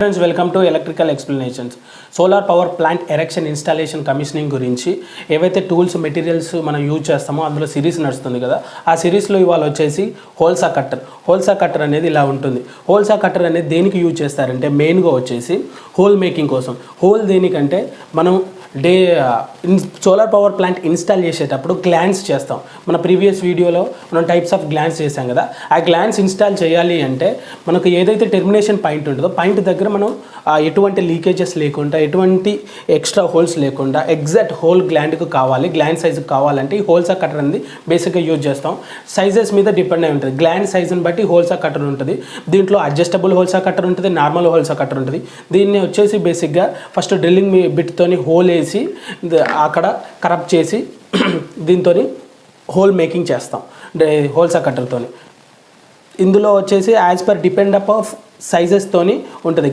Friends, welcome to electrical explanations. Solar power plant erection installation commissioning గురించి ఏవైతే tools materials మనం use చేస్తామో అందులో సిరీస్ నడుస్తుంది కదా. ఆ సిరీస్లో ఇవాళ వచ్చేసి హోల్సా కట్టర్ అనేది ఇలా ఉంటుంది. హోల్సా కట్టర్ అనేది దేనికి యూజ్ చేస్తారంటే మెయిన్గా వచ్చేసి హోల్ మేకింగ్ కోసం. హోల్ దేనికంటే మనం సోలార్ పవర్ ప్లాంట్ ఇన్స్టాల్ చేసేటప్పుడు గ్లాన్స్ చేస్తాం. మన ప్రీవియస్ వీడియోలో మనం టైప్స్ ఆఫ్ గ్లాన్స్ చేసాం కదా. ఆ గ్లాన్స్ ఇన్స్టాల్ చేయాలి అంటే మనకు ఏదైతే టెర్మినేషన్ పాయింట్ ఉంటుందో పాయింట్ దగ్గర మనం ఎటువంటి లీకేజెస్ లేకుండా, ఎటువంటి ఎక్స్ట్రా హోల్స్ లేకుండా ఎగ్జాక్ట్ హోల్ గ్లాండ్కి కావాలి, గ్లాండ్ సైజుకి కావాలంటే ఈ హోల్సా కట్టర్ అనేది బేసిక్గా యూజ్ చేస్తాం. సైజెస్ మీద డిపెండ్ అయి ఉంటుంది. గ్లాండ్ సైజుని బట్టి హోల్సా కట్టర్ ఉంటుంది. దీంట్లో అడ్జస్టబుల్ హోల్సా కట్టర్ ఉంటుంది, నార్మల్ హోల్సా కట్టర్ ఉంటుంది. దీన్ని వచ్చేసి బేసిక్గా ఫస్ట్ డ్రిల్లింగ్ బిట్తోని హోల్ వేసి అక్కడ కరప్ట్ చేసి దీంతో హోల్ మేకింగ్ చేస్తాం హోల్సా కట్టర్తో. ఇందులో వచ్చేసి as per depend up of సైజెస్తోని ఉంటుంది.